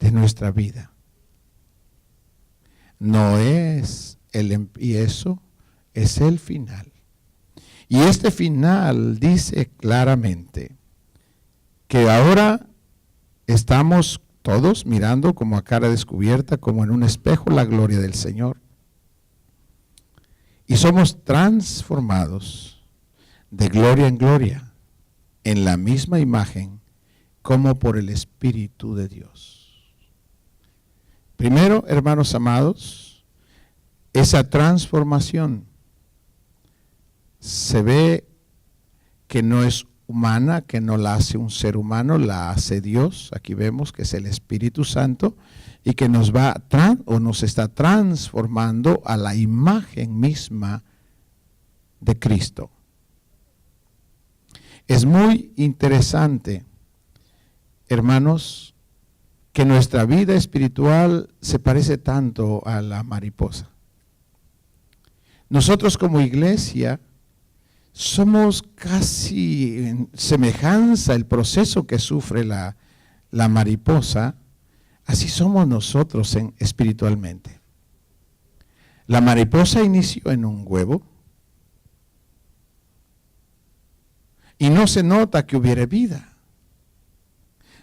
de nuestra vida. No es el empiezo, es el final. Y este final dice claramente que ahora estamos todos mirando como a cara descubierta, como en un espejo, la gloria del Señor. Y somos transformados de gloria en gloria, en la misma imagen, como por el Espíritu de Dios. Primero, hermanos amados, esa transformación se ve que no es humana, que no la hace un ser humano, la hace Dios. Aquí vemos que es el Espíritu Santo y que nos está transformando a la imagen misma de Cristo. Es muy interesante, hermanos, que nuestra vida espiritual se parece tanto a la mariposa. Nosotros como iglesia somos casi en semejanza el proceso que sufre la mariposa, así somos nosotros espiritualmente. La mariposa inició en un huevo y no se nota que hubiera vida.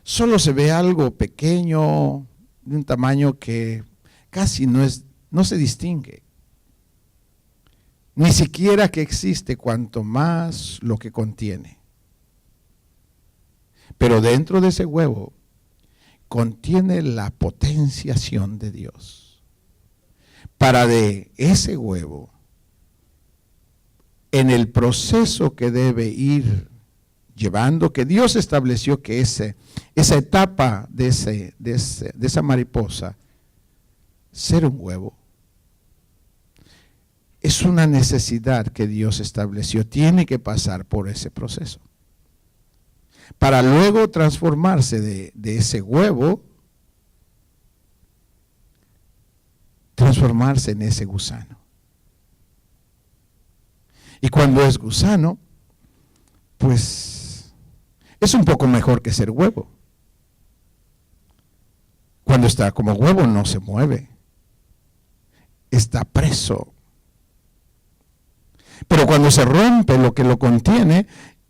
Solo se ve algo pequeño, de un tamaño que casi no se distingue. Ni siquiera que existe, cuanto más lo que contiene. Pero dentro de ese huevo contiene la potenciación de Dios. Para de ese huevo, en el proceso que debe ir llevando, que Dios estableció que esa etapa de esa mariposa, ser un huevo, es una necesidad que Dios estableció, tiene que pasar por ese proceso. Para luego transformarse de ese huevo, transformarse en ese gusano. Y cuando es gusano, pues es un poco mejor que ser huevo. Cuando está como huevo no se mueve, está preso. Pero cuando se rompe lo que lo contiene,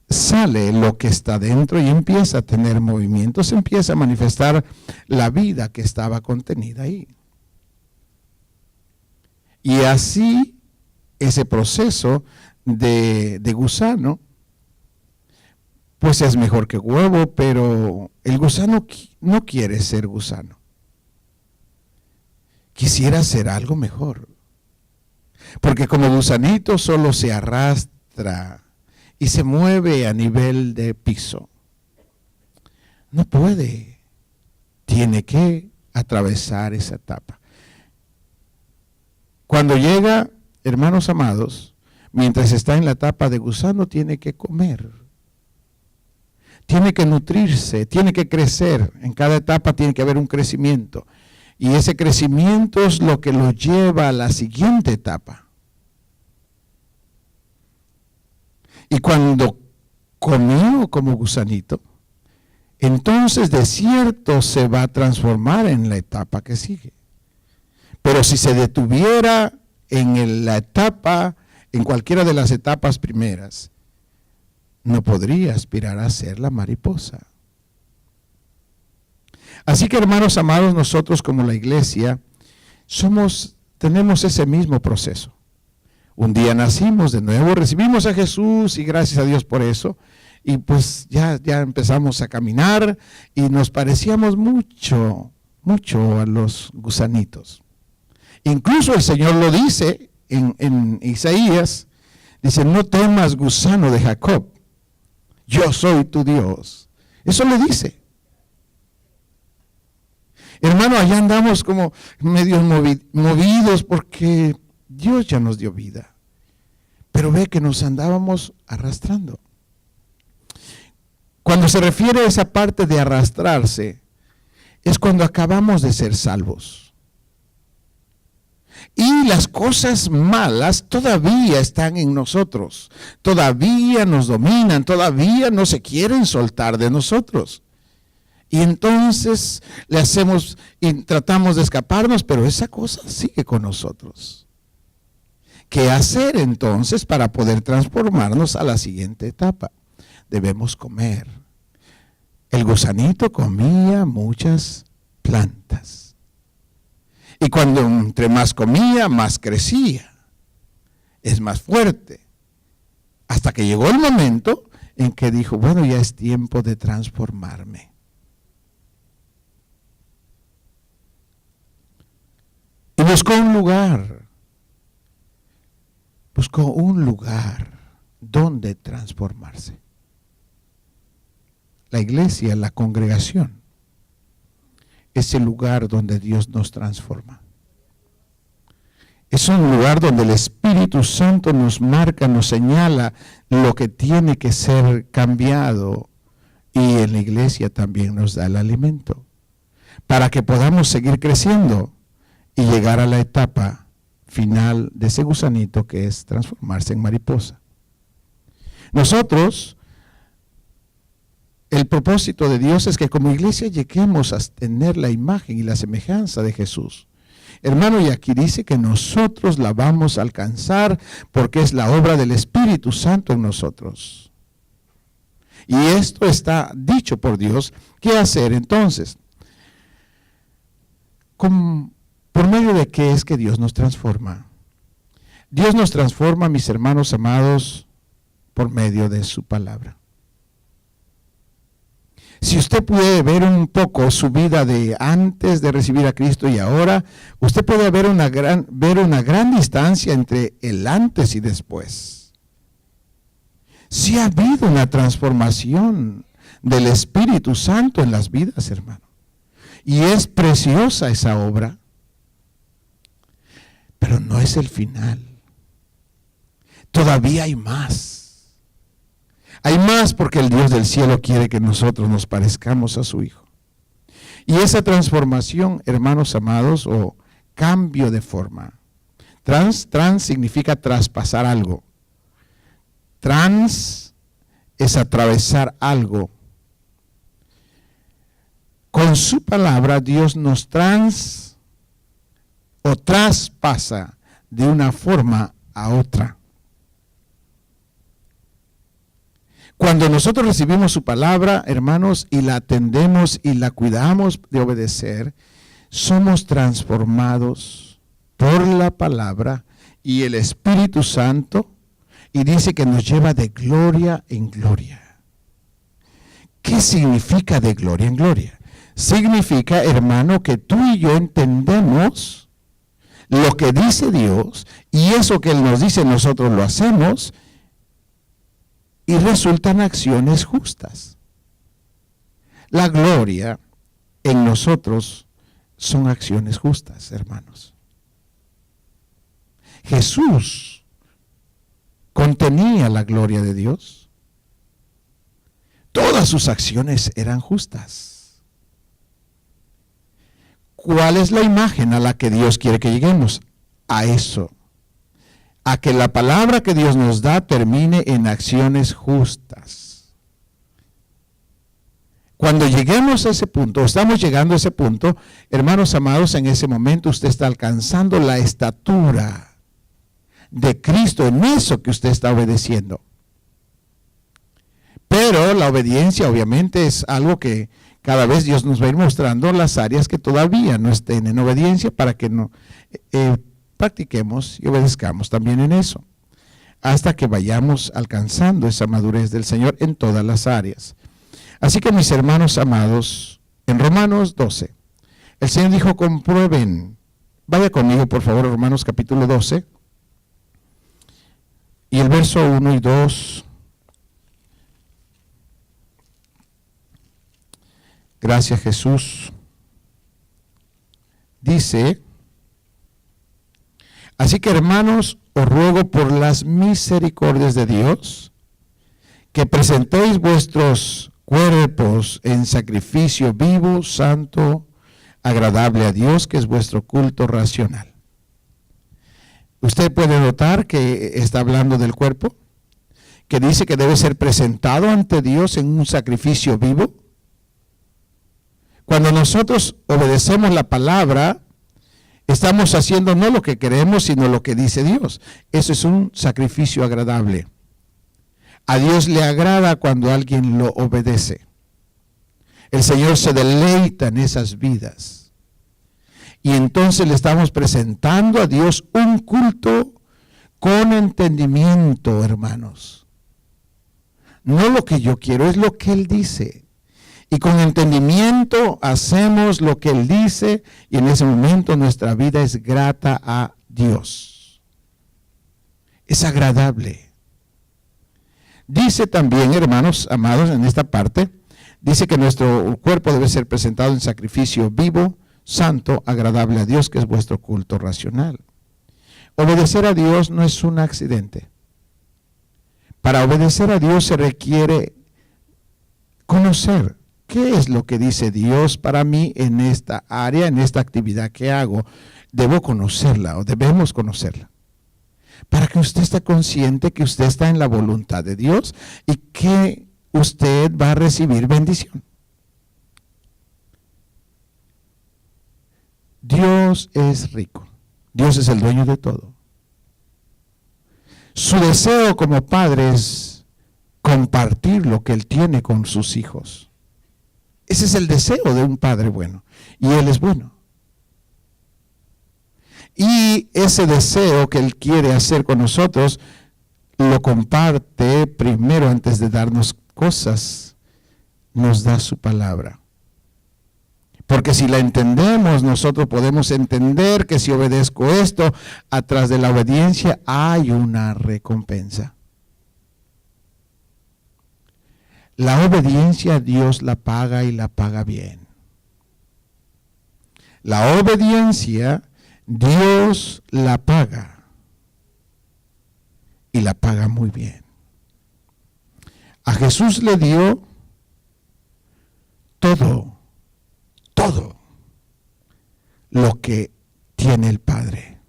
sale lo que está dentro y empieza a tener movimientos, empieza a manifestar la vida que estaba contenida ahí. Y así ese proceso de gusano, pues es mejor que huevo, pero el gusano no quiere ser gusano. Quisiera ser algo mejor. Porque como gusanito solo se arrastra y se mueve a nivel de piso. No puede. Tiene que atravesar esa etapa. Cuando llega, hermanos amados, mientras está en la etapa de gusano, tiene que comer. Tiene que nutrirse, tiene que crecer. En cada etapa tiene que haber un crecimiento. Y ese crecimiento es lo que lo lleva a la siguiente etapa. Y cuando comió como gusanito, entonces de cierto se va a transformar en la etapa que sigue. Pero si se detuviera en la etapa, en cualquiera de las etapas primeras, no podría aspirar a ser la mariposa. Así que, hermanos amados, nosotros como la iglesia tenemos ese mismo proceso. Un día nacimos de nuevo, recibimos a Jesús y gracias a Dios por eso. Y pues ya empezamos a caminar y nos parecíamos mucho a los gusanitos. Incluso el Señor lo dice en Isaías, dice: no temas, gusano de Jacob, yo soy tu Dios. Eso le dice. Hermano, allá andamos como medio movidos porque Dios ya nos dio vida. Pero ve que nos andábamos arrastrando. Cuando se refiere a esa parte de arrastrarse, es cuando acabamos de ser salvos. Y las cosas malas todavía están en nosotros. Todavía nos dominan, todavía no se quieren soltar de nosotros. Y entonces le hacemos y tratamos de escaparnos, pero esa cosa sigue con nosotros. ¿Qué hacer entonces para poder transformarnos a la siguiente etapa? Debemos comer. El gusanito comía muchas plantas. Y cuando entre más comía, más crecía. Es más fuerte. Hasta que llegó el momento en que dijo, bueno, ya es tiempo de transformarme. Y buscó un lugar donde transformarse. La iglesia, la congregación, es el lugar donde Dios nos transforma. Es un lugar donde el Espíritu Santo nos marca, nos señala lo que tiene que ser cambiado. Y en la iglesia también nos da el alimento para que podamos seguir creciendo y llegar a la etapa final de ese gusanito, que es transformarse en mariposa. Nosotros, el propósito de Dios es que como iglesia lleguemos a tener la imagen y la semejanza de Jesús. Hermano, y aquí dice que nosotros la vamos a alcanzar porque es la obra del Espíritu Santo en nosotros. Y esto está dicho por Dios. ¿Qué hacer entonces? ¿Por medio de qué es que Dios nos transforma? Dios nos transforma, mis hermanos amados, por medio de su palabra. Si usted puede ver un poco su vida de antes de recibir a Cristo y ahora, usted puede ver una gran distancia entre el antes y después. Sí ha habido una transformación del Espíritu Santo en las vidas, hermano. Y es preciosa esa obra. Pero no es el final. Todavía hay más. Hay más porque el Dios del cielo quiere que nosotros nos parezcamos a su Hijo. Y esa transformación, hermanos amados, o cambio de forma. Trans significa traspasar algo. Trans es atravesar algo. Con su palabra Dios nos traspasa de una forma a otra. Cuando nosotros recibimos su palabra, hermanos, y la atendemos y la cuidamos de obedecer, somos transformados por la palabra y el Espíritu Santo, y dice que nos lleva de gloria en gloria. ¿Qué significa de gloria en gloria? Significa, hermano, que tú y yo entendemos lo que dice Dios, y eso que Él nos dice nosotros lo hacemos, y resultan acciones justas. La gloria en nosotros son acciones justas, hermanos. Jesús contenía la gloria de Dios. Todas sus acciones eran justas. ¿Cuál es la imagen a la que Dios quiere que lleguemos? A eso. A que la palabra que Dios nos da termine en acciones justas. Cuando lleguemos a ese punto, estamos llegando a ese punto, hermanos amados, en ese momento usted está alcanzando la estatura de Cristo en eso que usted está obedeciendo. Pero la obediencia obviamente es algo que cada vez Dios nos va a ir mostrando las áreas que todavía no estén en obediencia para que no practiquemos y obedezcamos también en eso, hasta que vayamos alcanzando esa madurez del Señor en todas las áreas. Así que, mis hermanos amados, en Romanos 12, el Señor dijo, comprueben. Vaya conmigo, por favor, Romanos capítulo 12, y el verso 1 y 2. Gracias, Jesús. Dice: así que, hermanos, os ruego por las misericordias de Dios, que presentéis vuestros cuerpos en sacrificio vivo, santo, agradable a Dios, que es vuestro culto racional. Usted puede notar que está hablando del cuerpo, que dice que debe ser presentado ante Dios en un sacrificio vivo. Cuando nosotros obedecemos la palabra, estamos haciendo no lo que queremos, sino lo que dice Dios. Eso es un sacrificio agradable. A Dios le agrada cuando alguien lo obedece. El Señor se deleita en esas vidas. Y entonces le estamos presentando a Dios un culto con entendimiento, hermanos. No lo que yo quiero, es lo que Él dice. Y con entendimiento hacemos lo que Él dice, y en ese momento nuestra vida es grata a Dios. Es agradable. Dice también, hermanos amados, en esta parte, dice que nuestro cuerpo debe ser presentado en sacrificio vivo, santo, agradable a Dios, que es vuestro culto racional. Obedecer a Dios no es un accidente. Para obedecer a Dios se requiere conocer qué es lo que dice Dios para mí en esta área, en esta actividad que hago. Debo conocerla o debemos conocerla. Para que usted esté consciente que usted está en la voluntad de Dios y que usted va a recibir bendición. Dios es rico. Dios es el dueño de todo. Su deseo como padre es compartir lo que Él tiene con sus hijos. Ese es el deseo de un padre bueno. Y Él es bueno. Y ese deseo que Él quiere hacer con nosotros, lo comparte primero antes de darnos cosas. Nos da su palabra. Porque si la entendemos, nosotros podemos entender que si obedezco esto, atrás de la obediencia hay una recompensa. La obediencia Dios la paga y la paga bien. La obediencia Dios la paga y la paga muy bien. A Jesús le dio todo lo que tiene el Padre.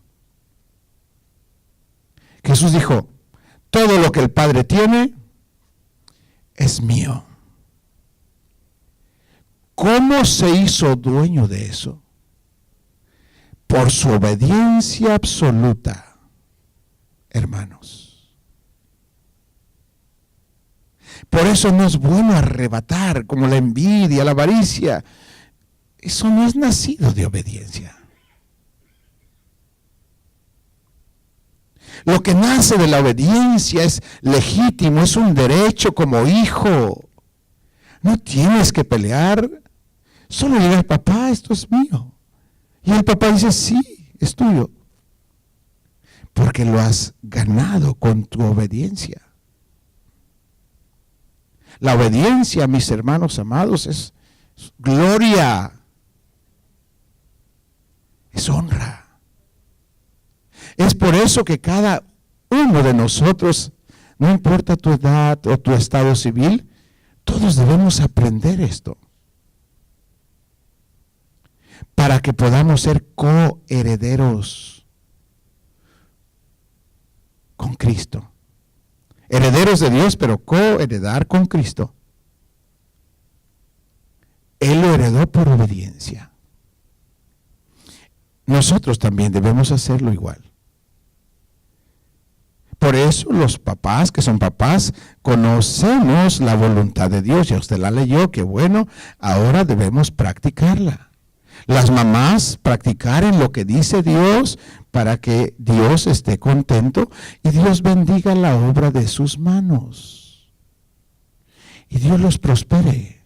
Jesús dijo, todo lo que el Padre tiene es mío. ¿Cómo se hizo dueño de eso? Por su obediencia absoluta, hermanos. Por eso no es bueno arrebatar, como la envidia, la avaricia. Eso no es nacido de obediencia. Lo que nace de la obediencia es legítimo, es un derecho como hijo. No tienes que pelear. Solo digas, papá, esto es mío. Y el papá dice, sí, es tuyo. Porque lo has ganado con tu obediencia. La obediencia, mis hermanos amados, es gloria. Es honra. Es por eso que cada uno de nosotros, no importa tu edad o tu estado civil, todos debemos aprender esto. Para que podamos ser coherederos con Cristo. Herederos de Dios, pero coheredar con Cristo. Él lo heredó por obediencia. Nosotros también debemos hacerlo igual. Por eso los papás, que son papás, conocemos la voluntad de Dios. Ya usted la leyó, qué bueno, ahora debemos practicarla. Las mamás, practicar en lo que dice Dios para que Dios esté contento y Dios bendiga la obra de sus manos. Y Dios los prospere.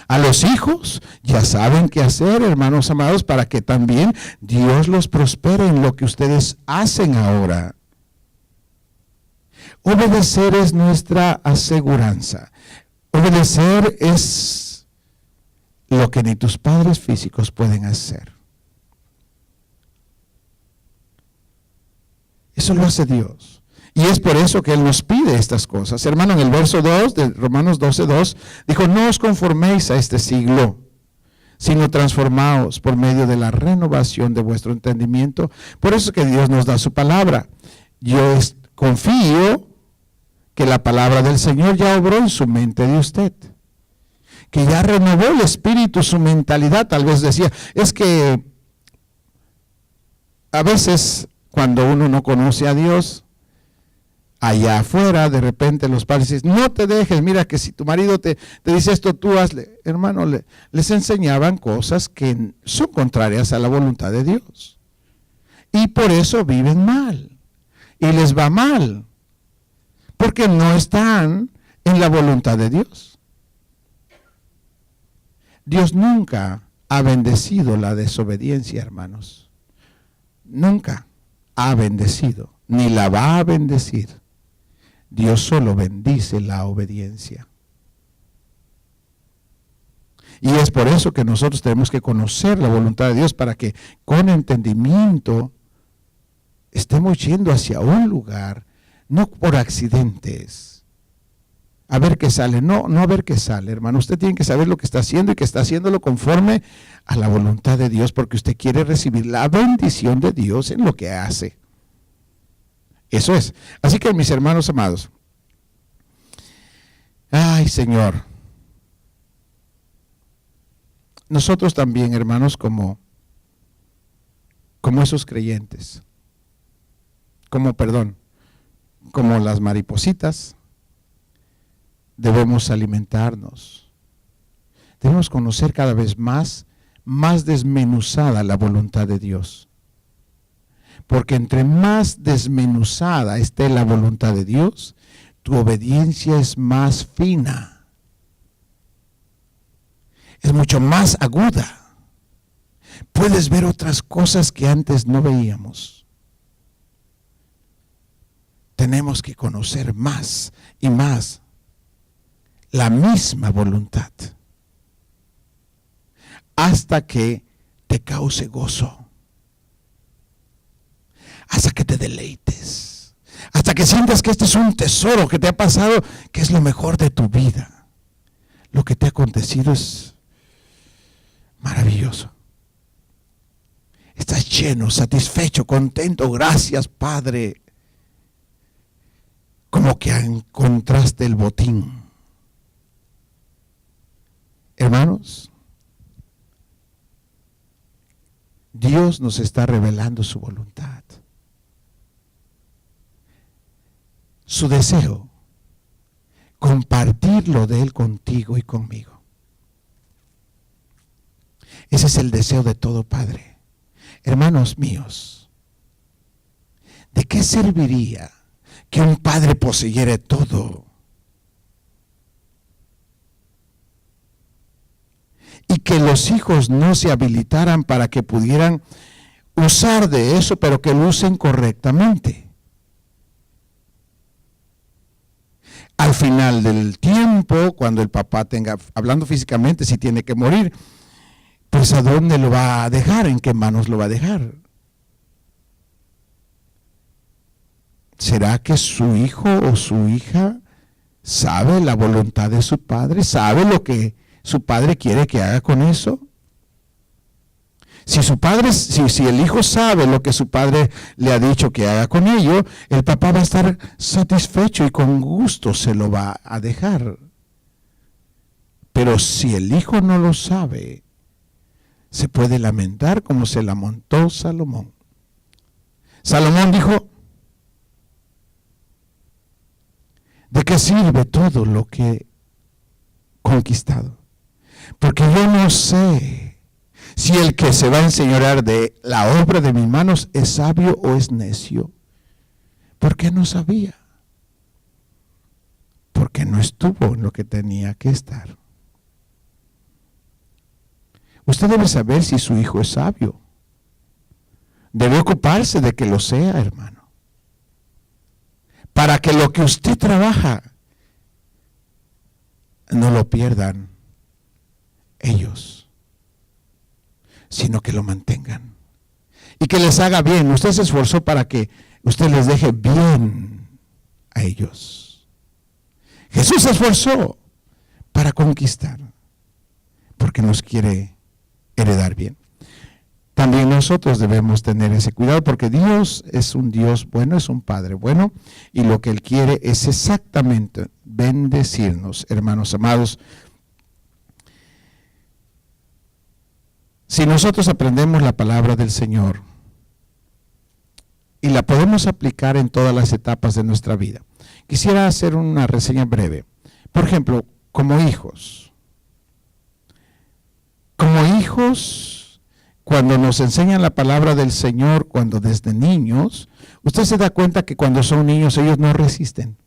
A los hijos ya saben qué hacer, hermanos amados, para que también Dios los prospere en lo que ustedes hacen ahora. Obedecer es nuestra aseguranza. Obedecer es lo que ni tus padres físicos pueden hacer. Eso lo hace Dios. Y es por eso que Él nos pide estas cosas. Hermano, en el verso 2 de Romanos 12:2, dijo, no os conforméis a este siglo, sino transformaos por medio de la renovación de vuestro entendimiento. Por eso es que Dios nos da su palabra. Yo confío que la palabra del Señor ya obró en su mente de usted. que ya renovó el espíritu, su mentalidad. Tal vez decía, es que a veces cuando uno no conoce a Dios, allá afuera de repente los padres dicen, no te dejes, mira que si tu marido te dice esto, tú hazle. Hermano, les enseñaban cosas que son contrarias a la voluntad de Dios. Y por eso viven mal. Y les va mal. Porque no están en la voluntad de Dios. Dios nunca ha bendecido la desobediencia, hermanos. Nunca ha bendecido, ni la va a bendecir. Dios solo bendice la obediencia. Y es por eso que nosotros tenemos que conocer la voluntad de Dios para que con entendimiento estemos yendo hacia un lugar, no por accidentes. A ver qué sale, no a ver qué sale, hermano. Usted tiene que saber lo que está haciendo y que está haciéndolo conforme a la voluntad de Dios, porque usted quiere recibir la bendición de Dios en lo que hace. Eso es. Así que, mis hermanos amados, ay, Señor, nosotros también, hermanos, como esos creyentes, como las maripositas, debemos alimentarnos. Debemos conocer cada vez más desmenuzada la voluntad de Dios. Porque entre más desmenuzada esté la voluntad de Dios, tu obediencia es más fina. Es mucho más aguda. Puedes ver otras cosas que antes no veíamos. Tenemos que conocer más y más la misma voluntad hasta que te cause gozo. Hasta que te deleites, hasta que sientas que este es un tesoro que te ha pasado, que es lo mejor de tu vida. Lo que te ha acontecido es maravilloso. Estás lleno, satisfecho, contento. Gracias, Padre. Como que encontraste el botín. Hermanos, Dios nos está revelando su voluntad. Su deseo, compartirlo de Él contigo y conmigo. Ese es el deseo de todo padre. Hermanos míos, ¿de qué serviría que un padre poseyera todo y que los hijos no se habilitaran para que pudieran usar de eso, pero que lo usen correctamente? Al final del tiempo, cuando el papá tenga, hablando físicamente, si tiene que morir, pues ¿a dónde lo va a dejar? ¿En qué manos lo va a dejar? ¿Será que su hijo o su hija sabe la voluntad de su padre? ¿Sabe lo que su padre quiere que haga con eso? Si el hijo sabe lo que su padre le ha dicho que haga con ello, el papá va a estar satisfecho y con gusto se lo va a dejar. Pero si el hijo no lo sabe, se puede lamentar como se lamentó Salomón. Salomón dijo, ¿de qué sirve todo lo que he conquistado? Porque yo no sé si el que se va a enseñorear de la obra de mis manos es sabio o es necio. ¿Por qué no sabía? Porque no estuvo en lo que tenía que estar. Usted debe saber si su hijo es sabio. Debe ocuparse de que lo sea, hermano. Para que lo que usted trabaja no lo pierdan ellos, sino que lo mantengan y que les haga bien. Usted se esforzó para que usted les deje bien a ellos. Jesús se esforzó para conquistar, porque nos quiere heredar bien. También nosotros debemos tener ese cuidado, porque Dios es un Dios bueno, es un Padre bueno, y lo que Él quiere es exactamente bendecirnos, hermanos amados. Si nosotros aprendemos la palabra del Señor y la podemos aplicar en todas las etapas de nuestra vida. Quisiera hacer una reseña breve. Por ejemplo, como hijos, cuando nos enseñan la palabra del Señor, cuando desde niños, usted se da cuenta que cuando son niños ellos no resisten.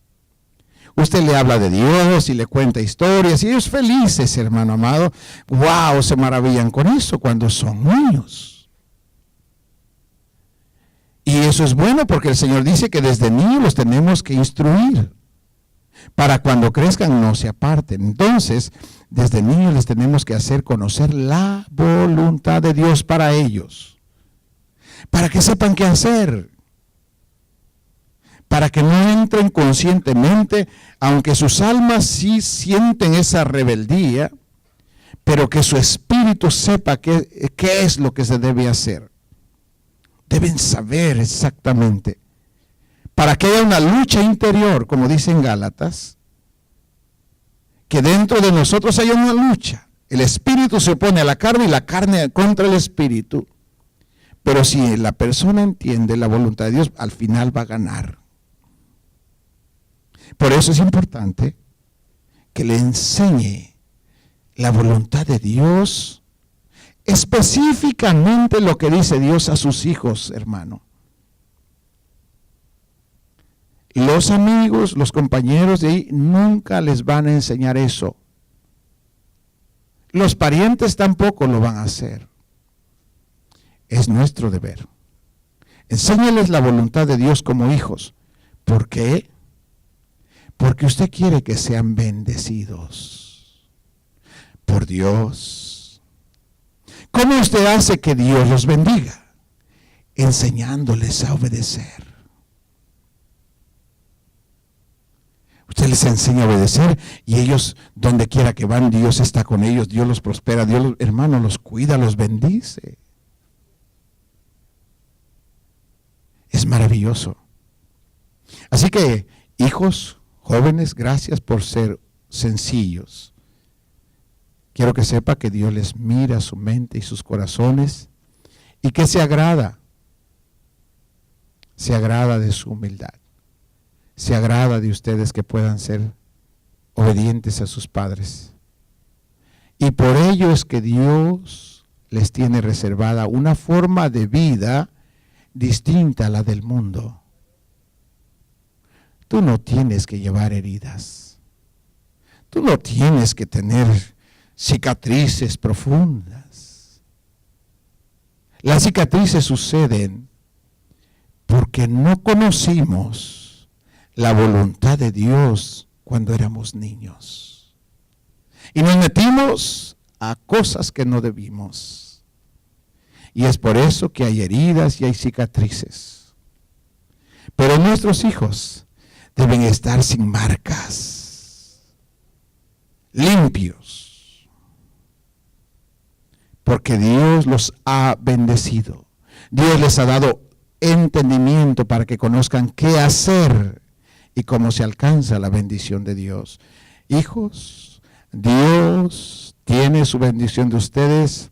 Usted le habla de Dios y le cuenta historias y ellos felices, hermano amado. ¡Wow! Se maravillan con eso cuando son niños. Y eso es bueno porque el Señor dice que desde niños los tenemos que instruir para cuando crezcan no se aparten. Entonces, desde niños les tenemos que hacer conocer la voluntad de Dios para ellos, para que sepan qué hacer, para que no entren conscientemente, aunque sus almas sí sienten esa rebeldía, pero que su espíritu sepa qué es lo que se debe hacer. Deben saber exactamente, para que haya una lucha interior, como dice en Gálatas, que dentro de nosotros haya una lucha. El espíritu se opone a la carne y la carne contra el espíritu. Pero si la persona entiende la voluntad de Dios, al final va a ganar. Por eso es importante que le enseñe la voluntad de Dios, específicamente lo que dice Dios a sus hijos, hermano. Los amigos, los compañeros de ahí nunca les van a enseñar eso. Los parientes tampoco lo van a hacer. Es nuestro deber. Enséñales la voluntad de Dios como hijos. ¿Por qué? Porque usted quiere que sean bendecidos por Dios. ¿Cómo usted hace que Dios los bendiga? Enseñándoles a obedecer. Usted les enseña a obedecer y ellos, donde quiera que van, Dios está con ellos, Dios los prospera, Dios, hermano, los cuida, los bendice. Es maravilloso. Así que, hijos, jóvenes, gracias por ser sencillos. Quiero que sepa que Dios les mira su mente y sus corazones y que se agrada de su humildad. Se agrada de ustedes que puedan ser obedientes a sus padres. Y por ello es que Dios les tiene reservada una forma de vida distinta a la del mundo. Tú no tienes que llevar heridas. Tú no tienes que tener cicatrices profundas. Las cicatrices suceden porque no conocimos la voluntad de Dios cuando éramos niños. Y nos metimos a cosas que no debimos. Y es por eso que hay heridas y hay cicatrices. Pero nuestros hijos deben estar sin marcas, limpios, porque Dios los ha bendecido. Dios les ha dado entendimiento para que conozcan qué hacer y cómo se alcanza la bendición de Dios. Hijos, Dios tiene su bendición de ustedes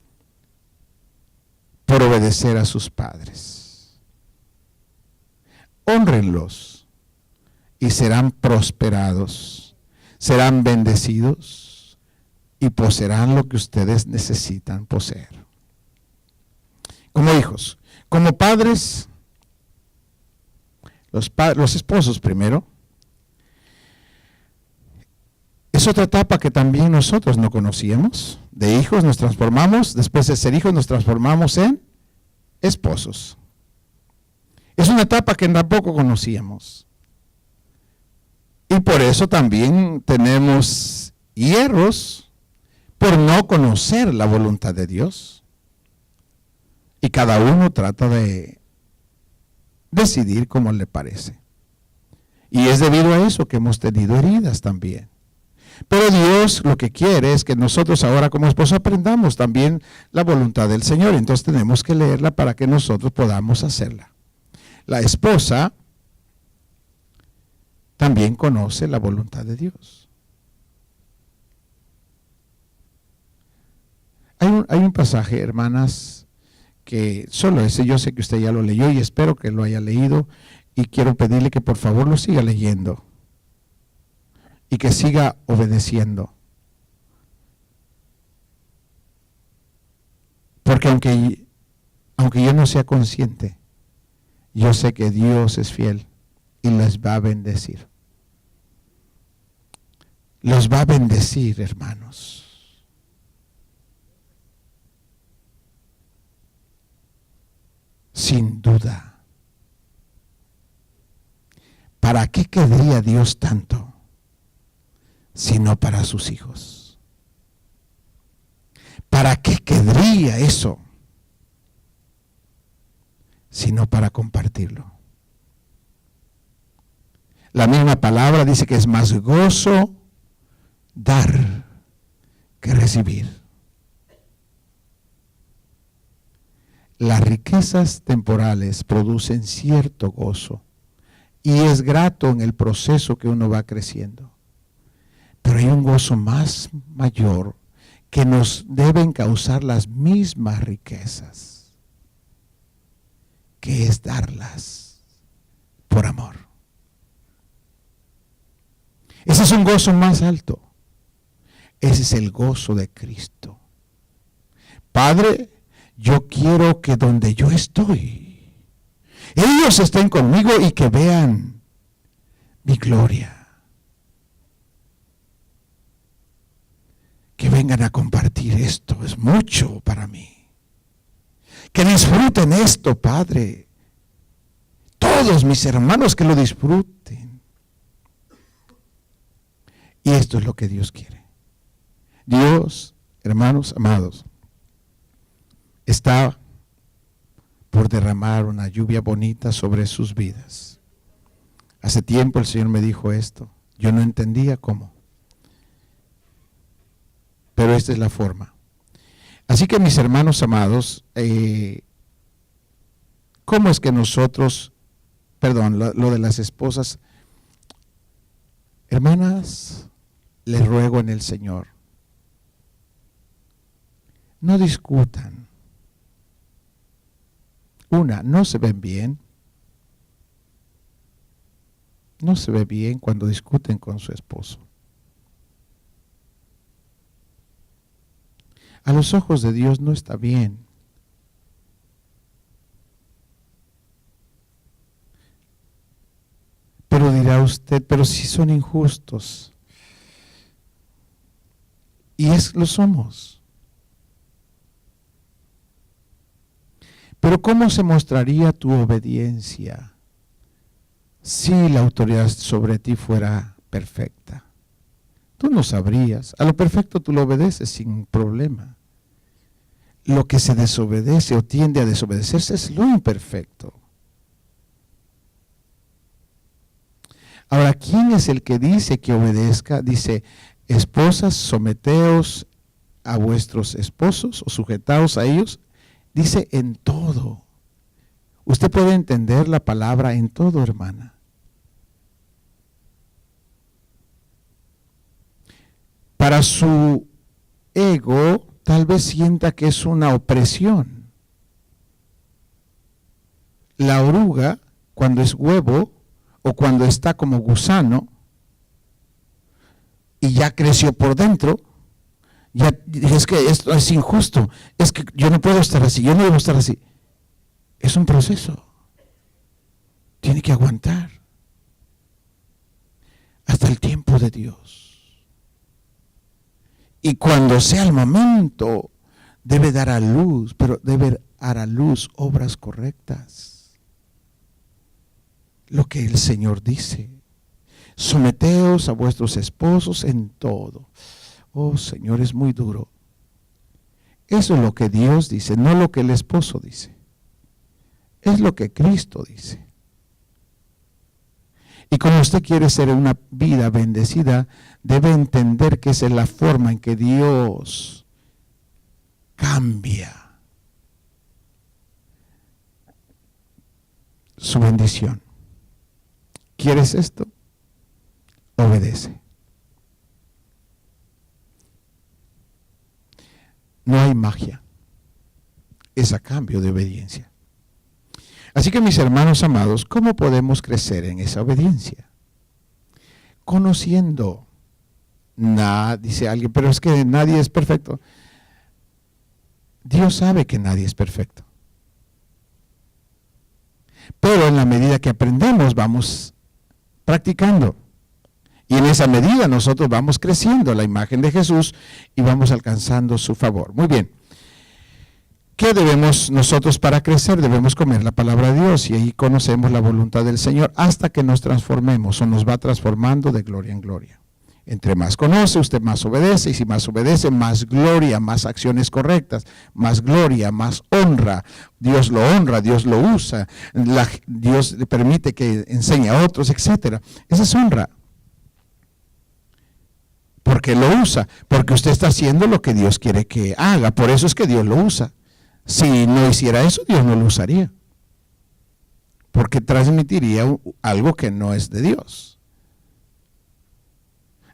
por obedecer a sus padres. Hónrenlos y serán prosperados, serán bendecidos y poseerán lo que ustedes necesitan poseer. Como hijos, como padres, los esposos primero, es otra etapa que también nosotros no conocíamos. De hijos nos transformamos, después de ser hijos nos transformamos en esposos. Es una etapa que tampoco conocíamos. Y por eso también tenemos hierros por no conocer la voluntad de Dios. Y cada uno trata de decidir como le parece. Y es debido a eso que hemos tenido heridas también. Pero Dios lo que quiere es que nosotros ahora como esposos aprendamos también la voluntad del Señor. Entonces tenemos que leerla para que nosotros podamos hacerla. La esposa también conoce la voluntad de Dios. Hay un pasaje, hermanas, que solo ese, yo sé que usted ya lo leyó y espero que lo haya leído, y quiero pedirle que por favor lo siga leyendo y que siga obedeciendo. Porque aunque yo no sea consciente, yo sé que Dios es fiel y les va a bendecir. Los va a bendecir, hermanos. Sin duda. ¿Para qué querría Dios tanto? Sino para sus hijos. ¿Para qué querría eso? Sino para compartirlo. La misma palabra dice que es más gozo dar que recibir. Las riquezas temporales producen cierto gozo y es grato en el proceso que uno va creciendo. Pero hay un gozo más mayor que nos deben causar las mismas riquezas, que es darlas por amor. Ese es un gozo más alto. Ese es el gozo de Cristo. Padre, yo quiero que donde yo estoy, ellos estén conmigo y que vean mi gloria. Que vengan a compartir esto, es mucho para mí. Que disfruten esto, Padre. Todos mis hermanos que lo disfruten. Y esto es lo que Dios quiere. Dios, hermanos amados, está por derramar una lluvia bonita sobre sus vidas. Hace tiempo el Señor me dijo esto. Yo no entendía cómo. Pero esta es la forma. Así que mis hermanos amados, ¿cómo es que nosotros, lo de las esposas, hermanas, les ruego en el Señor, no discutan. No se ven bien. No se ve bien cuando discuten con su esposo. A los ojos de Dios no está bien. Pero dirá usted, pero si son injustos. Y lo somos. Pero ¿cómo se mostraría tu obediencia si la autoridad sobre ti fuera perfecta? Tú no sabrías. A lo perfecto tú lo obedeces sin problema. Lo que se desobedece o tiende a desobedecerse es lo imperfecto. Ahora, ¿quién es el que dice que obedezca? Dice, esposas, someteos a vuestros esposos o sujetaos a ellos. Dice en todo. Usted puede entender la palabra en todo, hermana. Para su ego, tal vez sienta que es una opresión. La oruga, cuando es huevo o cuando está como gusano y ya creció por dentro, ya es que esto es injusto, es que yo no puedo estar así, yo no debo estar así. Es un proceso. Tiene que aguantar hasta el tiempo de Dios. Y cuando sea el momento, debe dar a luz, pero debe dar a luz obras correctas. Lo que el Señor dice. Someteos a vuestros esposos en todo. Oh, Señor, es muy duro. Eso es lo que Dios dice, no lo que el esposo dice. Es lo que Cristo dice. Y como usted quiere ser una vida bendecida, debe entender que esa es la forma en que Dios cambia su bendición. ¿Quieres esto? Obedece. No hay magia. Es a cambio de obediencia. Así que mis hermanos amados, ¿cómo podemos crecer en esa obediencia? Conociendo. Dice alguien, pero es que nadie es perfecto. Dios sabe que nadie es perfecto. Pero en la medida que aprendemos, vamos practicando. Y en esa medida nosotros vamos creciendo la imagen de Jesús y vamos alcanzando su favor. Muy bien. ¿Qué debemos nosotros para crecer? Debemos comer la palabra de Dios y ahí conocemos la voluntad del Señor hasta que nos transformemos o nos va transformando de gloria en gloria. Entre más conoce, usted más obedece, y si más obedece, más gloria, más acciones correctas, más gloria, más honra. Dios lo usa, Dios le permite que enseñe a otros, etc. Esa es honra. Porque lo usa, porque usted está haciendo lo que Dios quiere que haga, por eso es que Dios lo usa. Si no hiciera eso, Dios no lo usaría, porque transmitiría algo que no es de Dios.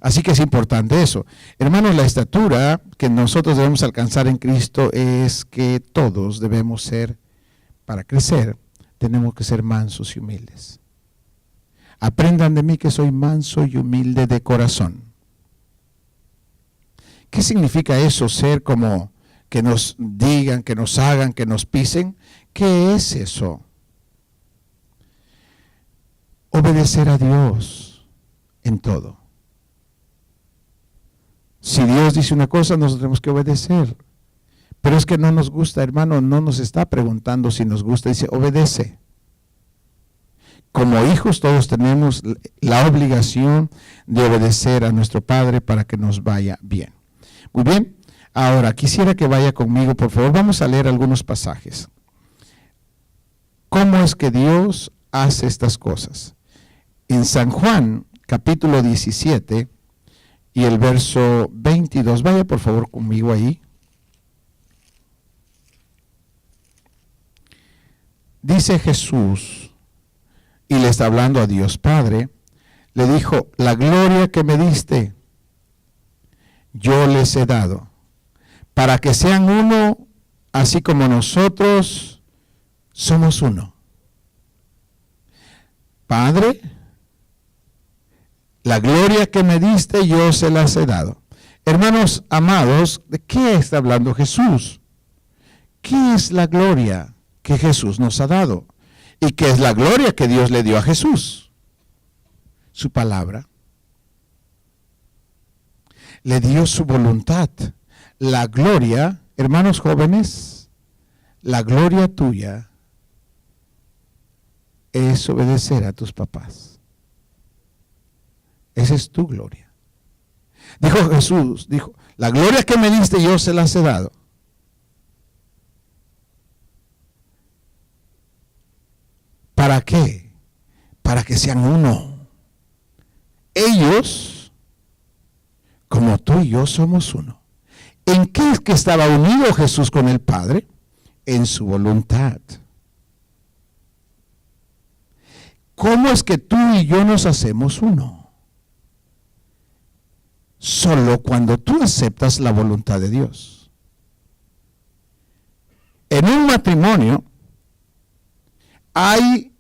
Así que es importante eso. Hermanos, la estatura que nosotros debemos alcanzar en Cristo es que todos debemos ser, para crecer, tenemos que ser mansos y humildes. Aprendan de mí que soy manso y humilde de corazón. ¿Qué significa eso? Ser como que nos digan, que nos hagan, que nos pisen. ¿Qué es eso? Obedecer a Dios en todo. Si Dios dice una cosa, nosotros tenemos que obedecer. Pero es que no nos gusta, hermano, no nos está preguntando si nos gusta, dice, obedece. Como hijos todos tenemos la obligación de obedecer a nuestro Padre para que nos vaya bien. Muy bien, ahora quisiera que vaya conmigo, por favor, vamos a leer algunos pasajes. ¿Cómo es que Dios hace estas cosas? En San Juan, capítulo 17, y el verso 22, vaya por favor conmigo ahí. Dice Jesús, y le está hablando a Dios Padre, le dijo, la gloria que me diste, yo les he dado, para que sean uno, así como nosotros somos uno. Padre, la gloria que me diste, yo se las he dado. Hermanos amados, ¿de qué está hablando Jesús? ¿Qué es la gloria que Jesús nos ha dado? ¿Y qué es la gloria que Dios le dio a Jesús? Su palabra. Le dio su voluntad. La gloria, hermanos jóvenes, la gloria tuya es obedecer a tus papás. Esa es tu gloria. Dijo Jesús, dijo, la gloria que me diste yo se las he dado. ¿Para qué? Para que sean uno. Ellos, como tú y yo, somos uno. ¿En qué es que estaba unido Jesús con el Padre? En su voluntad. ¿Cómo es que tú y yo nos hacemos uno? Solo cuando tú aceptas la voluntad de Dios. En un matrimonio hay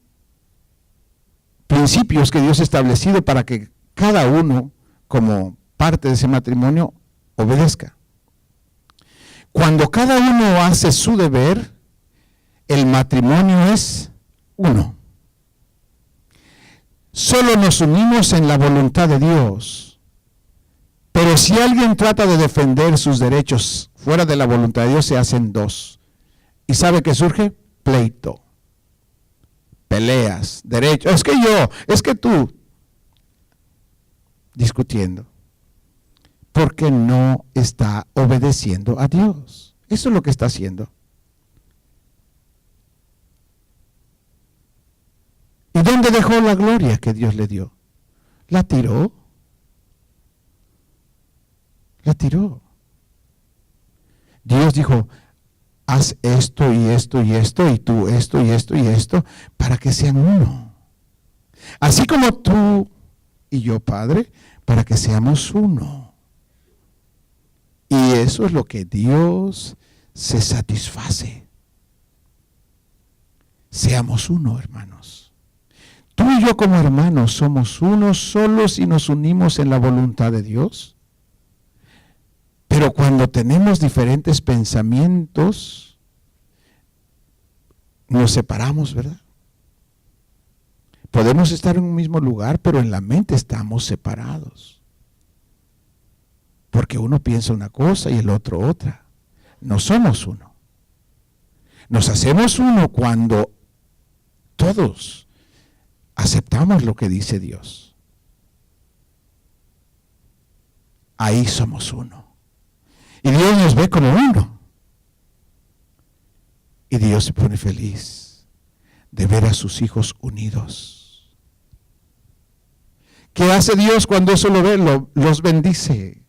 principios que Dios ha establecido para que cada uno, como parte de ese matrimonio, obedezca. Cuando cada uno hace su deber, el matrimonio es uno. Solo nos unimos en la voluntad de Dios. Pero si alguien trata de defender sus derechos fuera de la voluntad de Dios, se hacen dos. ¿Y sabe qué surge? Pleito. Peleas, derechos. Es que yo, es que tú. Discutiendo. Porque no está obedeciendo a Dios. Eso es lo que está haciendo. ¿Y dónde dejó la gloria que Dios le dio? La tiró. La tiró. Dios dijo, haz esto y esto y esto, y tú esto y esto y esto, para que sean uno. Así como tú y yo, Padre, para que seamos uno. Y eso es lo que Dios se satisface. Seamos uno, hermanos. Tú y yo como hermanos somos uno solo si nos unimos en la voluntad de Dios. Pero cuando tenemos diferentes pensamientos, nos separamos, ¿verdad? Podemos estar en un mismo lugar, pero en la mente estamos separados. Porque uno piensa una cosa y el otro otra. No somos uno. Nos hacemos uno cuando todos aceptamos lo que dice Dios. Ahí somos uno. Y Dios nos ve como uno. Y Dios se pone feliz de ver a sus hijos unidos. ¿Qué hace Dios cuando eso lo ve? Los bendice.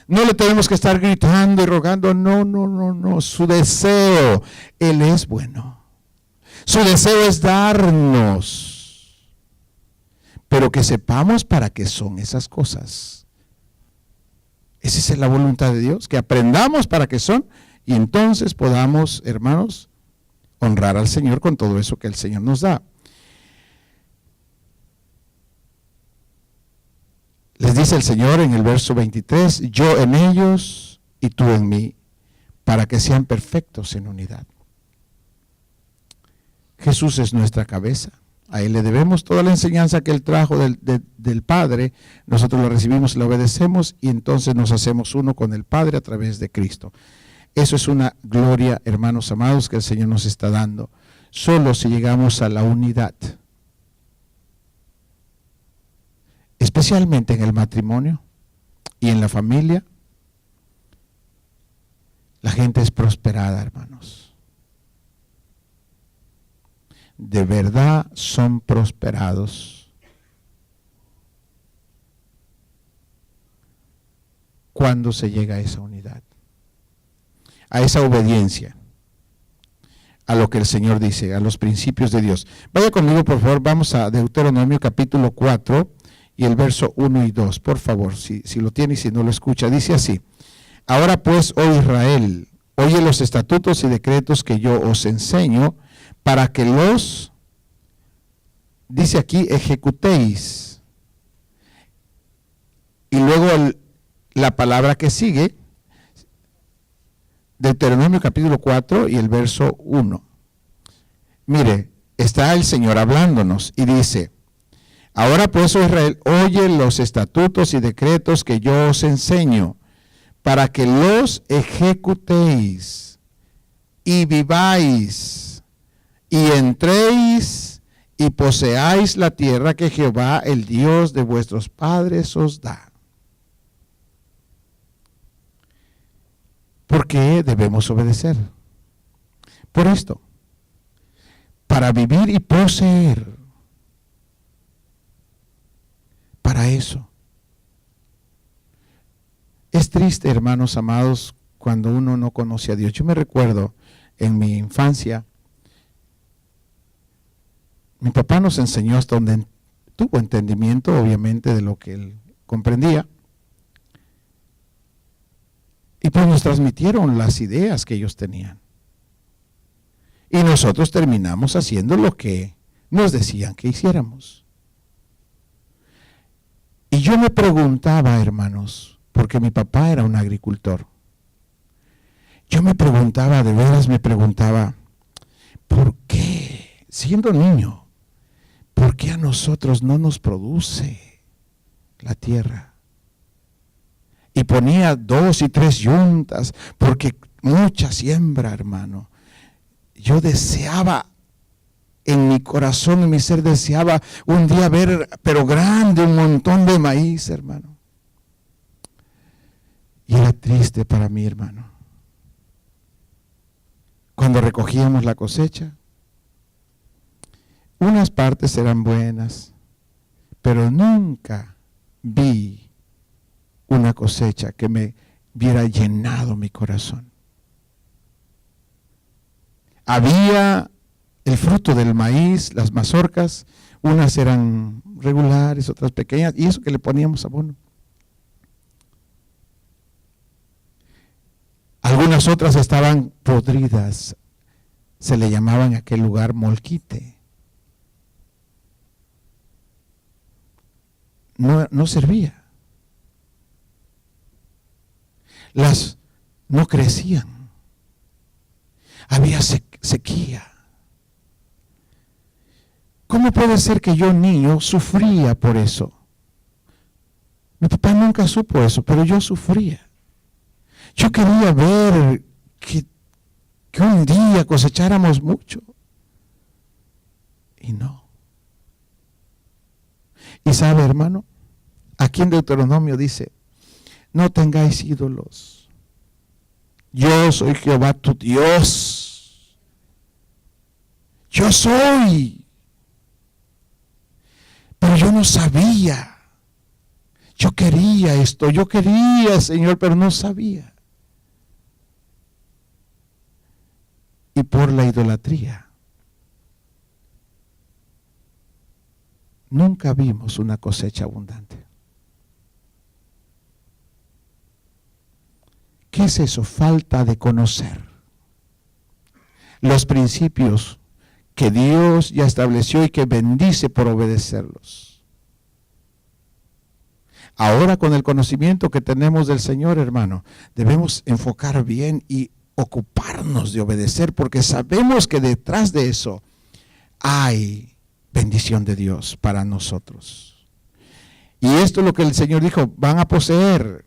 No le tenemos que estar gritando y rogando. No. Su deseo, Él es bueno. Su deseo es darnos. Pero que sepamos para qué son esas cosas. Esa es la voluntad de Dios. Que aprendamos para qué son. Y entonces podamos, hermanos, honrar al Señor con todo eso que el Señor nos da. Les dice el Señor en el verso 23, yo en ellos y tú en mí, para que sean perfectos en unidad. Jesús es nuestra cabeza. A Él le debemos toda la enseñanza que Él trajo del Padre. Nosotros lo recibimos y lo obedecemos y entonces nos hacemos uno con el Padre a través de Cristo. Eso es una gloria, hermanos amados, que el Señor nos está dando. Solo si llegamos a la unidad. Especialmente en el matrimonio y en la familia, la gente es prosperada, hermanos. De verdad son prosperados cuando se llega a esa unidad, a esa obediencia, a lo que el Señor dice, a los principios de Dios. Vaya conmigo, por favor, vamos a Deuteronomio capítulo 4. Y el verso 1 y 2, por favor, si lo tiene y si no lo escucha, dice así: ahora pues, oh Israel, oye los estatutos y decretos que yo os enseño, para que los, dice aquí, ejecutéis. Y luego la palabra que sigue, Deuteronomio capítulo 4 y el verso 1. Mire, está el Señor hablándonos y dice: ahora pues, oh Israel, oye los estatutos y decretos que yo os enseño, para que los ejecutéis y viváis y entréis y poseáis la tierra que Jehová, el Dios de vuestros padres, os da. ¿Por qué debemos obedecer? Por esto, para vivir y poseer. Para eso. Es triste, hermanos amados, cuando uno no conoce a Dios. Yo me recuerdo en mi infancia, mi papá nos enseñó hasta donde tuvo entendimiento, obviamente, de lo que él comprendía. Y pues nos transmitieron las ideas que ellos tenían. Y nosotros terminamos haciendo lo que nos decían que hiciéramos. Y yo me preguntaba, hermanos, porque mi papá era un agricultor. Yo me preguntaba, de veras me preguntaba, ¿por qué, siendo niño, por qué a nosotros no nos produce la tierra? Y ponía 2 y 3 yuntas, porque mucha siembra, hermano. Yo deseaba, en mi corazón, en mi ser, deseaba un día ver, pero grande, un montón de maíz, hermano. Y era triste para mí, hermano. Cuando recogíamos la cosecha, unas partes eran buenas, pero nunca vi una cosecha que me hubiera llenado mi corazón. Había el fruto del maíz, las mazorcas, unas eran regulares, otras pequeñas, y eso que le poníamos abono. Algunas otras estaban podridas. Se le llamaba en aquel lugar molquite. No servía. Las no crecían. Había sequía. ¿Cómo puede ser que yo, niño, sufría por eso? Mi papá nunca supo eso, pero yo sufría. Yo quería ver que un día cosecháramos mucho. Y no. Y sabe, hermano, aquí en Deuteronomio dice, no tengáis ídolos. Yo soy Jehová tu Dios. Yo soy. Pero yo no sabía. Yo quería esto, yo quería, Señor, pero no sabía. Y por la idolatría, nunca vimos una cosecha abundante. ¿Qué es eso? Falta de conocer los principios que Dios ya estableció y que bendice por obedecerlos. Ahora, con el conocimiento que tenemos del Señor, hermano, debemos enfocar bien y ocuparnos de obedecer, porque sabemos que detrás de eso hay bendición de Dios para nosotros. Y esto es lo que el Señor dijo, van a poseer.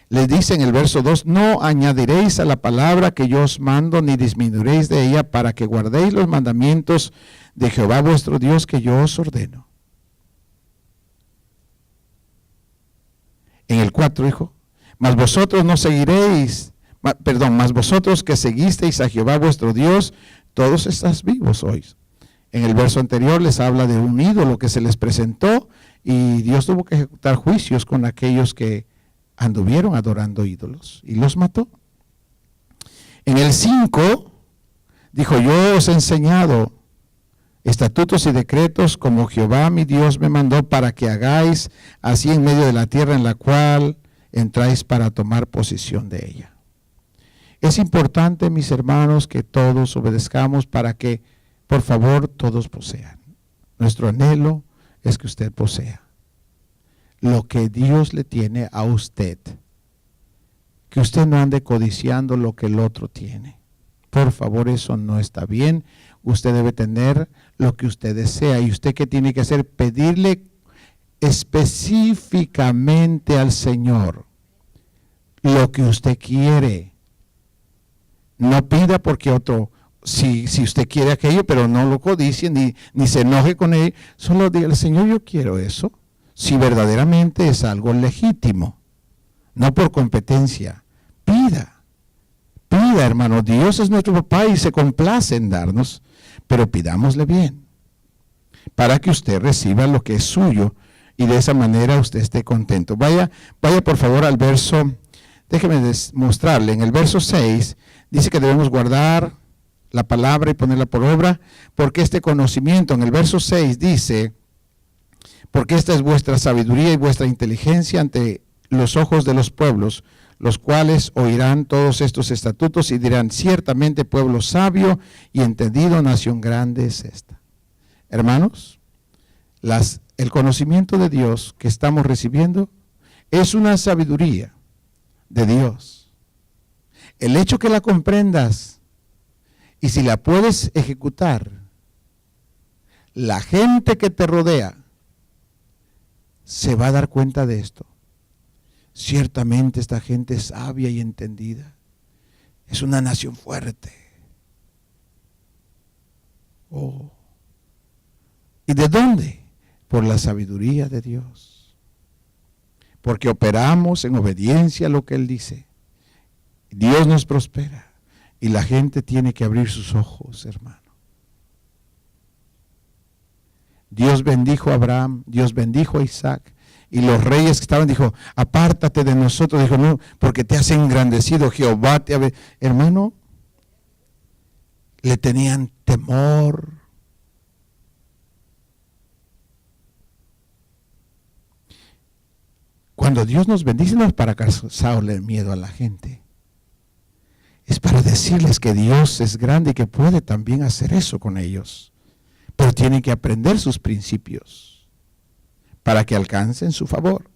Les dice en el verso 2, no añadiréis a la palabra que yo os mando, ni disminuiréis de ella, para que guardéis los mandamientos de Jehová vuestro Dios que yo os ordeno. En el 4 dijo, mas vosotros que seguisteis a Jehová vuestro Dios, todos estáis vivos hoy. En el verso anterior les habla de un ídolo que se les presentó y Dios tuvo que ejecutar juicios con aquellos que anduvieron adorando ídolos y los mató. En el 5 dijo, yo os he enseñado estatutos y decretos como Jehová mi Dios me mandó para que hagáis así en medio de la tierra en la cual entráis para tomar posesión de ella. Es importante, mis hermanos, que todos obedezcamos para que, por favor, todos posean. Nuestro anhelo es que usted posea lo que Dios le tiene a usted. Que usted no ande codiciando lo que el otro tiene. Por favor, eso no está bien. Usted debe tener lo que usted desea. ¿Y usted qué tiene que hacer? Pedirle específicamente al Señor lo que usted quiere. No pida porque otro, si usted quiere aquello, pero no lo codicie ni se enoje con él. Solo diga, Señor, yo quiero eso. Si verdaderamente es algo legítimo, no por competencia. Pida, hermano. Dios es nuestro papá y se complace en darnos, pero pidámosle bien, para que usted reciba lo que es suyo y de esa manera usted esté contento. Vaya por favor al verso, déjeme mostrarle, en el verso 6 dice que debemos guardar la palabra y ponerla por obra, porque este conocimiento, en el verso 6 dice, porque esta es vuestra sabiduría y vuestra inteligencia ante los ojos de los pueblos, los cuales oirán todos estos estatutos y dirán, ciertamente pueblo sabio y entendido, nación grande es esta. Hermanos, el conocimiento de Dios que estamos recibiendo es una sabiduría de Dios. El hecho que la comprendas y si la puedes ejecutar, la gente que te rodea se va a dar cuenta de esto. Ciertamente esta gente es sabia y entendida. Es una nación fuerte. Oh. ¿Y de dónde? Por la sabiduría de Dios. Porque operamos en obediencia a lo que Él dice. Dios nos prospera. Y la gente tiene que abrir sus ojos, hermano. Dios bendijo a Abraham, Dios bendijo a Isaac, y los reyes que estaban, dijo, apártate de nosotros, dijo, no, porque te has engrandecido, Jehová te ha... Hermano, le tenían temor. Cuando Dios nos bendice no es para causarle miedo a la gente, es para decirles que Dios es grande y que puede también hacer eso con ellos. Pero tienen que aprender sus principios para que alcancen su favor.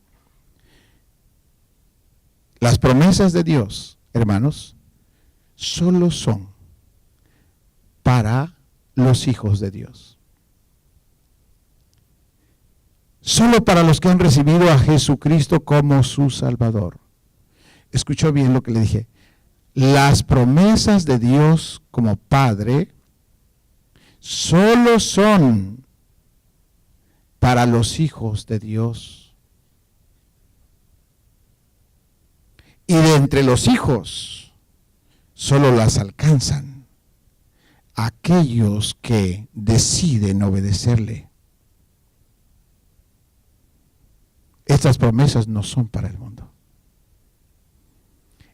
Las promesas de Dios, hermanos, solo son para los hijos de Dios. Solo para los que han recibido a Jesucristo como su Salvador. Escuchó bien lo que le dije. Las promesas de Dios como Padre solo son para los hijos de Dios. Y de entre los hijos solo las alcanzan aquellos que deciden obedecerle. Estas promesas no son para el mundo.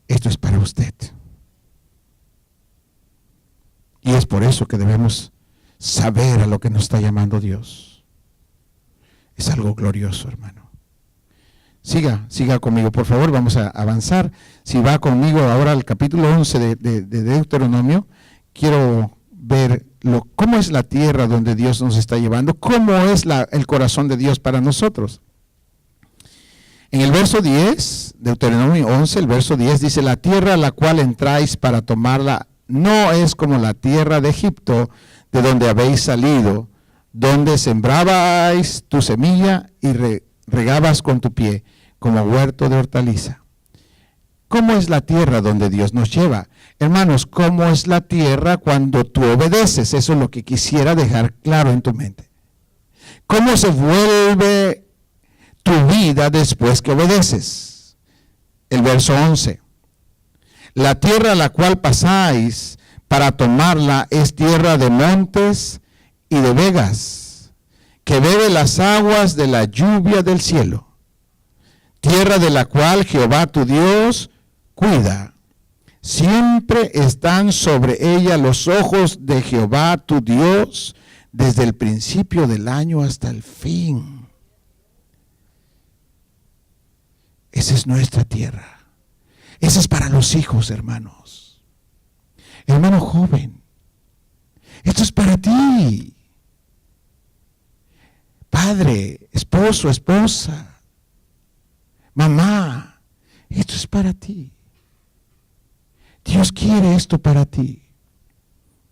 Esto es para usted. Y es por eso que debemos saber a lo que nos está llamando Dios. Es algo glorioso, hermano. Siga conmigo, por favor, vamos a avanzar. Si va conmigo ahora al capítulo 11 de Deuteronomio, quiero ver cómo es la tierra donde Dios nos está llevando, cómo es el corazón de Dios para nosotros. En el verso 10, Deuteronomio 11, el verso 10 dice: la tierra a la cual entráis para tomarla no es como la tierra de Egipto, de donde habéis salido, donde sembrabais tu semilla y regabas con tu pie, como huerto de hortaliza. ¿Cómo es la tierra donde Dios nos lleva? Hermanos, ¿cómo es la tierra cuando tú obedeces? Eso es lo que quisiera dejar claro en tu mente. ¿Cómo se vuelve tu vida después que obedeces? El verso 11. La tierra a la cual pasáis para tomarla es tierra de montes y de vegas, que bebe las aguas de la lluvia del cielo. Tierra de la cual Jehová tu Dios cuida. Siempre están sobre ella los ojos de Jehová tu Dios, desde el principio del año hasta el fin. Esa es nuestra tierra. Esa es para los hijos, hermanos. Hermano joven, esto es para ti. Padre, esposo, esposa, mamá, esto es para ti. Dios quiere esto para ti.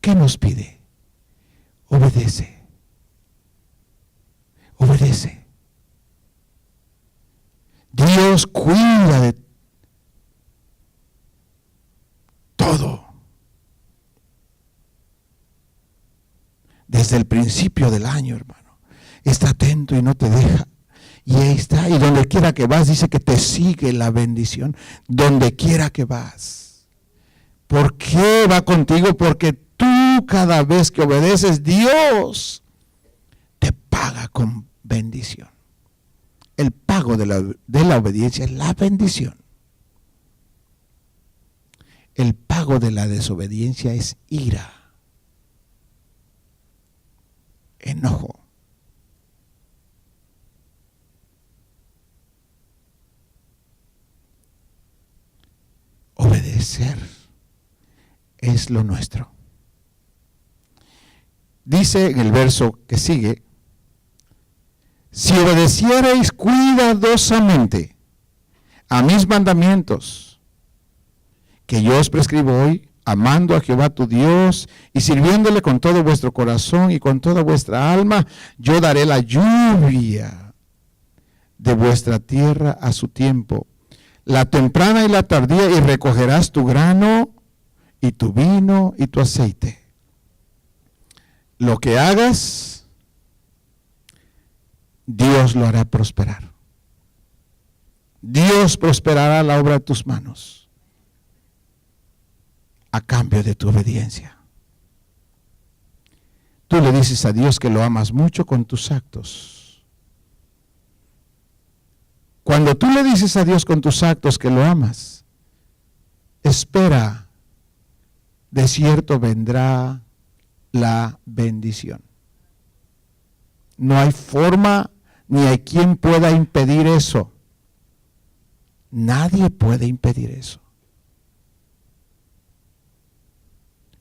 ¿Qué nos pide? Obedece. Obedece. Dios cuida de todo. Desde el principio del año, hermano. Está atento y no te deja. Y ahí está. Y donde quiera que vas, dice que te sigue la bendición. Donde quiera que vas. ¿Por qué va contigo? Porque tú cada vez que obedeces, Dios te paga con bendición. El pago de la obediencia es la bendición. El pago de la desobediencia es ira, enojo. Obedecer es lo nuestro. Dice en el verso que sigue: si obedeciereis cuidadosamente a mis mandamientos, que yo os prescribo hoy, amando a Jehová tu Dios y sirviéndole con todo vuestro corazón y con toda vuestra alma, yo daré la lluvia de vuestra tierra a su tiempo, la temprana y la tardía, y recogerás tu grano y tu vino y tu aceite. Lo que hagas, Dios lo hará prosperar. Dios prosperará la obra de tus manos a cambio de tu obediencia. Tú le dices a Dios que lo amas mucho con tus actos. Cuando tú le dices a Dios con tus actos que lo amas, espera, de cierto vendrá la bendición. No hay forma ni hay quien pueda impedir eso. Nadie puede impedir eso.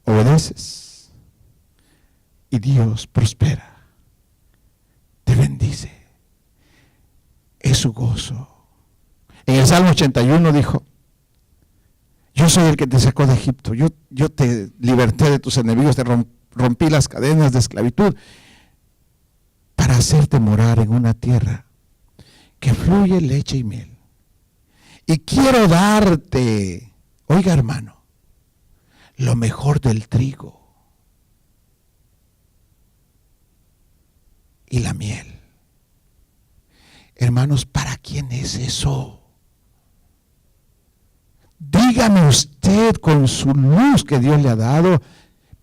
obedeces y Dios prospera, te bendice. Es su gozo. En el Salmo 81 dijo: yo soy el que te sacó de Egipto, yo te liberté de tus enemigos, te rompí las cadenas de esclavitud para hacerte morar en una tierra que fluye leche y miel. Y quiero darte, oiga hermano, lo mejor del trigo y la miel. Hermanos, ¿para quién es eso? Dígame usted con su luz que Dios le ha dado,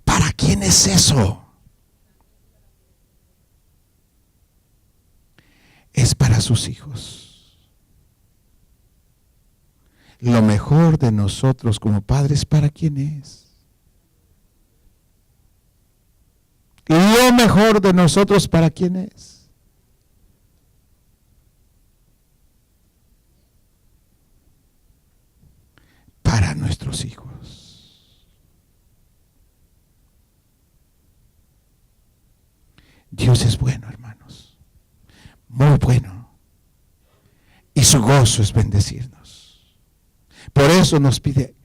¿para quién es eso? Es para sus hijos. Lo mejor de nosotros como padres, ¿para quién es? Lo mejor de nosotros, ¿para quién es? Para nuestros hijos. Dios es bueno, hermanos, muy bueno, y su gozo es bendecirnos. Por eso nos pide,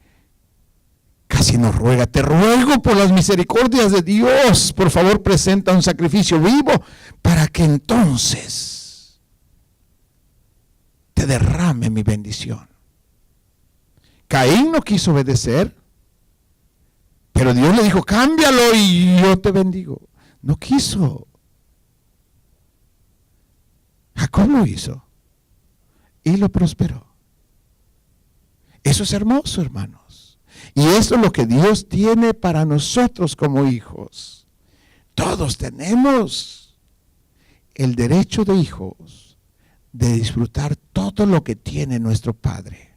casi nos ruega: te ruego por las misericordias de Dios, por favor presenta un sacrificio vivo, para que entonces te derrame mi bendición. Caín no quiso obedecer, pero Dios le dijo: cámbialo y yo te bendigo. No quiso. Jacob lo hizo y lo prosperó. Eso es hermoso, hermanos. Y eso es lo que Dios tiene para nosotros como hijos. Todos tenemos el derecho de hijos de disfrutar todo lo que tiene nuestro Padre.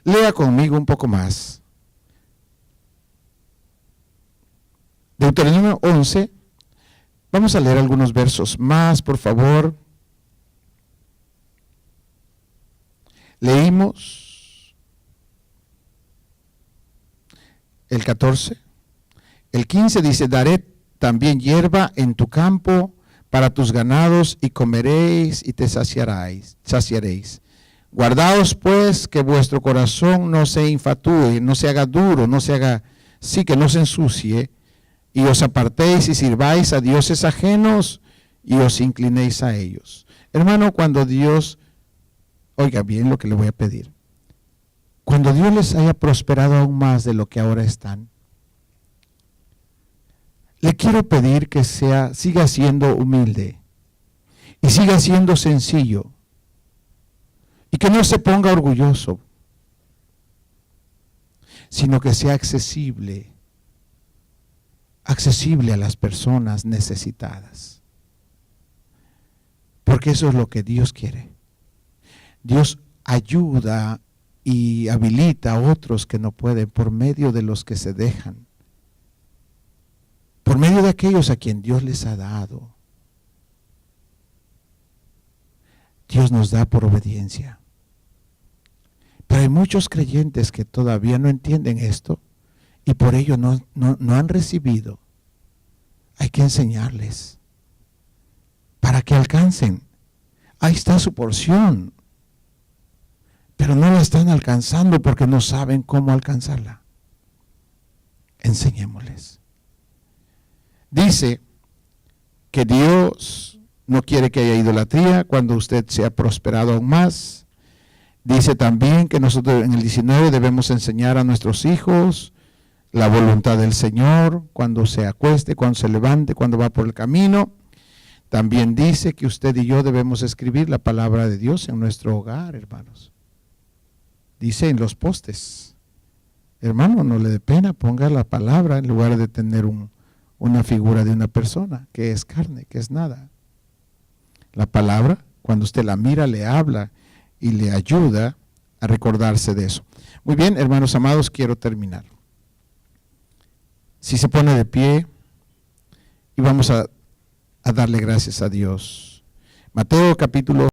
Lea conmigo un poco más. Deuteronomio 11. Vamos a leer algunos versos más, por favor. Leímos el 14. El 15 dice: daré también hierba en tu campo para tus ganados, y comeréis y te saciaréis. Guardaos pues que vuestro corazón no se infatúe, no se haga duro, no se haga, sí, que no se ensucie, y os apartéis y sirváis a dioses ajenos y os inclinéis a ellos. Hermano, cuando Dios, oiga bien lo que le voy a pedir, cuando Dios les haya prosperado aún más de lo que ahora están, le quiero pedir que siga siendo humilde y siga siendo sencillo. Y que no se ponga orgulloso, sino que sea accesible a las personas necesitadas. Porque eso es lo que Dios quiere. Dios ayuda y habilita a otros que no pueden por medio de los que se dejan, por medio de aquellos a quien Dios les ha dado. Dios nos da por obediencia. Pero hay muchos creyentes que todavía no entienden esto y por ello no han recibido. Hay que enseñarles para que alcancen. Ahí está su porción, pero no la están alcanzando porque no saben cómo alcanzarla. Enseñémosles. Dice que Dios no quiere que haya idolatría cuando usted se ha prosperado aún más. Dice también que nosotros en el 19 debemos enseñar a nuestros hijos la voluntad del Señor cuando se acueste, cuando se levante, cuando va por el camino. También dice que usted y yo debemos escribir la palabra de Dios en nuestro hogar, hermanos. Dice en los postes. Hermano, no le dé pena, ponga la palabra en lugar de tener una figura de una persona que es carne, que es nada. La palabra, cuando usted la mira, le habla y le ayuda a recordarse de eso. Muy bien, hermanos amados, quiero terminar. Si se pone de pie y vamos a darle gracias a Dios. Mateo capítulo